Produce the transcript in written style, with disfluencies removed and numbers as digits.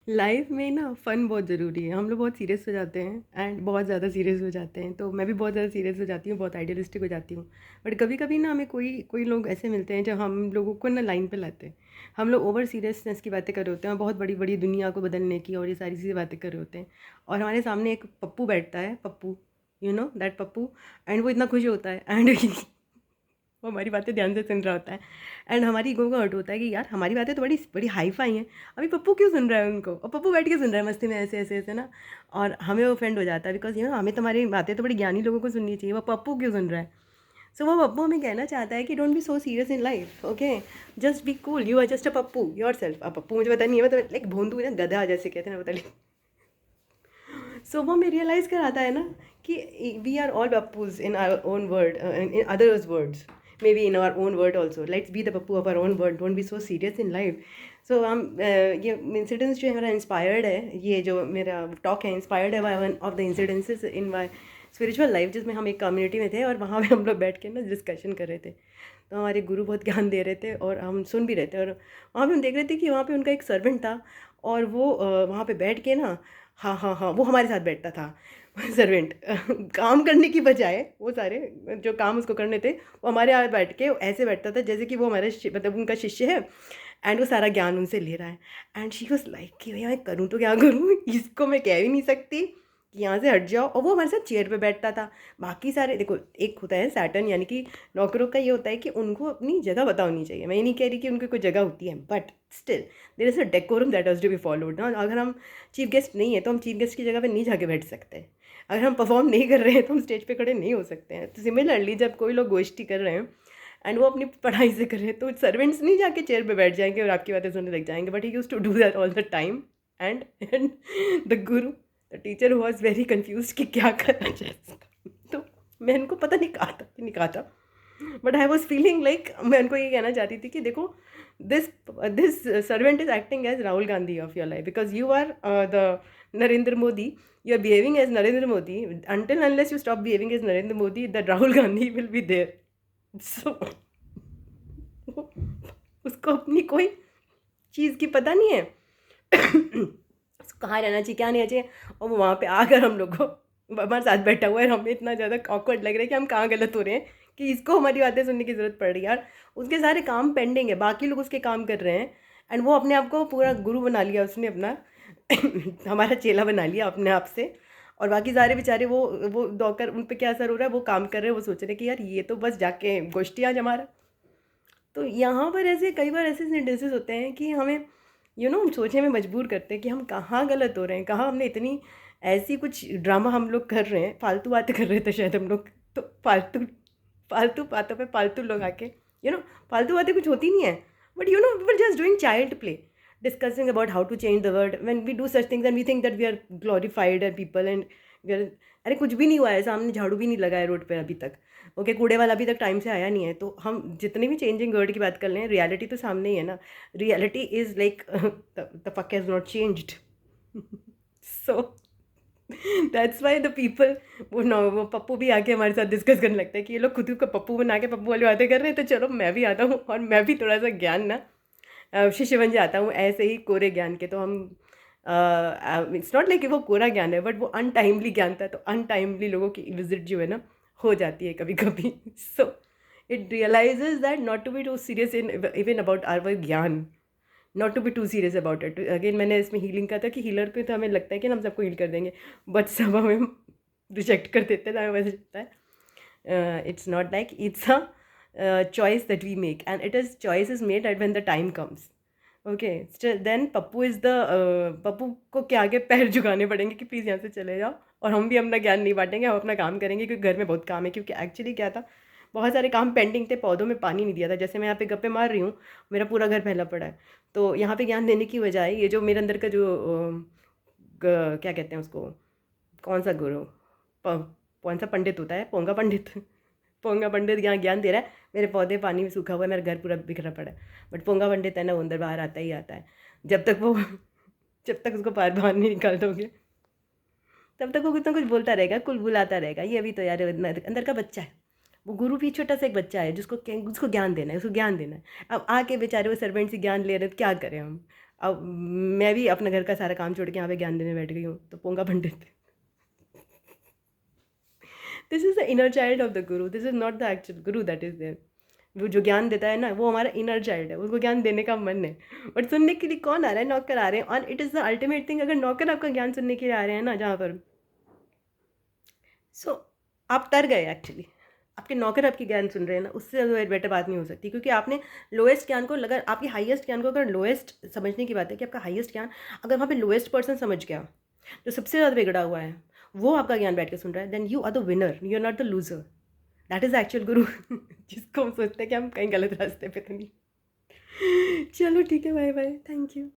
Life में ना फ़न बहुत ज़रूरी है। हम लोग बहुत सीरियस हो जाते हैं एंड बहुत ज़्यादा सीरियस हो जाते हैं, तो मैं भी बहुत ज़्यादा सीरियस हो जाती हूँ, बहुत आइडियलिस्टिक हो जाती हूँ। बट कभी कभी ना हमें कोई कोई लोग ऐसे मिलते हैं जो हम लोगों को ना लाइन पे लाते हैं। हम लोग ओवर सीरियसनेस की बातें कर रहे होते हैं, बहुत बड़ी बड़ी दुनिया को बदलने की और ये सारी चीज़ें बातें कर रहे होते हैं, और हमारे सामने एक पप्पू बैठता है, Pappu, you know that Pappu. And वो इतना खुश होता है एंड वो हमारी बातें ध्यान से सुन रहा होता है, एंड हमारी ईगो का हर्ट होता है कि यार हमारी बातें तो बड़ी बड़ी हाई फाई हैं, अभी पप्पू क्यों सुन रहा है उनको, और पप्पू बैठ के सुन रहा है मस्ती में ऐसे ऐसे ऐसे ना। और हमें वो ऑफेंड हो जाता है, बिकॉज हमें तुम्हारी बातें तो बड़ी ज्ञानी लोगों को सुननी चाहिए, वो पप्पू क्यों सुन रहा है। सो वो पप्पू हमें कहना चाहता है कि don't be so serious in life, okay, just be cool, you are just a Pappu yourself. अब पप्पू मुझे पता नहीं है, मतलब लाइक भोंदू ना, गधा जैसे कहते हैं ना, पता। सो वो हमें रियलाइज़ कराता है ना कि we are all Pappus in our own word, in others words, may be in our own word also, let's be the Pappu of our own word, don't be so serious in life. So हम ये incidence जो है मेरा inspired है, ये जो मेरा talk है इंस्पायर्ड है by one of the incidences in my spiritual life, जिसमें हम एक कम्युनिटी में थे और वहाँ पे हम लोग बैठ के ना डिस्कशन कर रहे थे। तो हमारे गुरु बहुत ज्ञान दे रहे थे और हम सुन भी रहे थे, और वहाँ पे हम देख रहे थे कि वहाँ पे उनका एक सर्वेंट था, और वो वहाँ पे बैठ के ना, हाँ हाँ हाँ, वो हमारे साथ बैठता था सर्वेंट काम करने की बजाय वो सारे जो काम उसको करने थे वो हमारे यहाँ बैठ के ऐसे बैठता था जैसे कि वो हमारे मतलब उनका शिष्य है, एंड वो सारा ज्ञान उनसे ले रहा है। एंड शी वाज लाइक कि भैया मैं करूँ तो क्या करूँ, इसको मैं कह भी नहीं सकती कि यहाँ से हट जाओ, और वो हमारे साथ चेयर पे बैठता था। बाकी सारे देखो, एक होता है सैटर्न, यानी कि नौकरों का ये होता है कि उनको अपनी जगह पता होनी चाहिए। मैं ये नहीं कह रही कि उनकी कोई जगह होती है, but still there is a decorum that has to be followed ना। अगर हम चीफ गेस्ट नहीं है तो हम चीफ गेस्ट की जगह पे नहीं जाके बैठ सकते। अगर हम परफॉर्म नहीं कर रहे हैं तो हम स्टेज पे खड़े नहीं हो सकते हैं। तो सिमिलरली जब कोई लोग गोष्ठी कर रहे हैं एंड वो अपनी पढ़ाई से कर रहे हैं, तो सर्वेंट्स नहीं जाके चेयर पे बैठ जाएंगे और आपकी बातें सुनने लग जाएंगे, but he used to do that all the time. And the guru, the teacher was very confuse कि क्या करना चाहिए। तो मैं इनको पता नहीं कहा था कि नहीं कहा था, but I was feeling like मैं उनको ये कहना चाहती थी कि देखो, this this servant is acting as Rahul Gandhi of your life, because you are the Narendra Modi, you are behaving as Narendra Modi. Until unless you stop behaving as Narendra Modi, that Rahul Gandhi will be there. So उसको अपनी कोई चीज़ की पता नहीं है उसको कहाँ रहना चाहिए क्या नहीं चाहिए, और वो वहाँ पे आकर हम लोग को हमारे साथ बैठा हुआ है, और हमें इतना ज़्यादा ऑकवर्ड लग रहा है कि हम कहाँ गलत हो रहे हैं कि इसको हमारी बातें सुनने की ज़रूरत पड़ रही है। यार उसके सारे काम पेंडिंग है, बाकी लोग उसके काम कर रहे हैं, एंड वो अपने आप को पूरा गुरु बना लिया उसने अपना हमारा चेला बना लिया अपने आप से। और बाकी सारे बेचारे वो दौकर उन पे क्या असर हो रहा है, वो काम कर रहे हैं, वो सोच रहे हैं कि यार ये तो बस जाके गोष्ठी आज हमारा। तो यहाँ पर ऐसे कई बार ऐसे सेंटेंसेस होते हैं कि हमें सोचने में मजबूर करते हैं कि हम कहाँ गलत हो रहे हैं, कहाँ हमने इतनी ऐसी कुछ ड्रामा हम लोग कर रहे हैं, फालतू बातें कर रहे थे शायद हम लोग। तो फालतू फालतू बातों पे फालतू लोग आके फालतू बातें कुछ होती नहीं है, but we just doing child play, discussing about how to change the world. When we do such things and we think that we are glorified and people and we are, अरे कुछ भी नहीं हुआ है, सामने झाड़ू भी नहीं लगा है रोड पे अभी तक, ओके, कूड़े वाला अभी तक टाइम से आया नहीं है। तो हम जितने भी चेंजिंग वर्ड की बात कर रहे हैं, रियलिटी तो सामने ही है ना। Reality is like the fuck has not changed. So that's why the people, वो पप्पू भी आके हमारे साथ डिस्कस करने लगता है कि ये लोग खुद को पप्पू बना के पप्पू वाली बातें कर रहे हैं, तो चलो मैं भी आता हूँ और मैं भी थोड़ा सा ज्ञान ना शिष्य बन जाता हूँ ऐसे ही कोरे ज्ञान के। तो हम इट्स नॉट लाइक वो कोरा ज्ञान है, बट वो अनटाइमली ज्ञान था, तो अनटाइमली लोगों की विजिट जो है ना हो जाती है कभी कभी। So it realises that not to be too serious in even about our ज्ञान, not to be too serious about it. Again मैंने इसमें हीलिंग कहा था कि हीलर पे तो हमें लगता है कि हम सबको हील कर देंगे, बट सब हमें रिजेक्ट कर देते हैं, तो हमें वैसे लगता है it's not like, it's a choice that we make, and it is choice is made at when the time comes. Okay, still then Pappu is the Pappu को क्या आगे पैर झुकाने पड़ेंगे कि प्लीज़ यहाँ से चले जाओ, और हम भी अपना ज्ञान नहीं बांटेंगे, हम अपना काम करेंगे क्योंकि घर में बहुत काम है। क्योंकि एक्चुअली क्या था, बहुत सारे काम पेंडिंग थे, पौधों में पानी नहीं दिया था। जैसे मैं यहाँ पे गप्पे मार रही हूँ, मेरा पूरा घर फैला पड़ा है, तो यहाँ पे ज्ञान देने की बजाय ये जो मेरे अंदर का जो क्या कहते हैं उसको, कौन सा गुरु, कौन सा पंडित होता है, पोंगा पंडित पोंगा पंडित यहाँ ज्ञान दे रहा है, मेरे पौधे पानी में सूखा हुआ है, मेरा घर पूरा बिखरा पड़ा है, बट पोंगा पंडित है ना, वो अंदर बाहर आता ही आता है। जब तक वो जब तक उसको बाहर नहीं निकाल दोगे तब तक वो कुछ ना कुछ बोलता रहेगा, कुल बुलाता रहेगा। ये अभी तो यार अंदर का बच्चा है, वो गुरु भी छोटा सा एक बच्चा है जिसको ज्ञान देना है, उसको ज्ञान देना है। अब आके बेचारे वो सर्वेंट से ज्ञान ले रहे हैं, क्या करें हम। अब मैं भी अपने घर का सारा काम छोड़ के यहाँ पे ज्ञान देने बैठ गई हूँ, तो पोंगा पंडित। This is the inner child of the guru, this is not the actual guru that is there. वो जो ज्ञान देता है ना, वो हमारा इनर चाइल्ड है, उसको ज्ञान देने का मन है। बट सुनने के लिए कौन आ रहा है? नौकर आ रहे हैं। और it is the ultimate thing, अगर नौकर आपका ज्ञान सुनने के लिए आ रहे हैं ना जहाँ पर, सो आप तर गए एक्चुअली। आपके नौकर आपकी ज्ञान सुन रहे हैं ना, उससे ज़्यादा बेटर बात नहीं हो सकती, क्योंकि आपने लोएस्ट ज्ञान को, अगर आपकी हाईएस्ट ज्ञान को, अगर लोएस्ट समझने की बात है कि आपका हाईएस्ट ज्ञान अगर वहाँ पे लोएस्ट पर्सन समझ गया, जो सबसे ज़्यादा बिगड़ा हुआ है, वो आपका ज्ञान बैठ के सुन रहा है, then you are the winner, you are not the loser. That is actual guru. जिसको हम सोचते हैं कि हम कहीं गलत रास्ते पे तो नहीं। चलो ठीक है, बाय बाय, थैंक यू।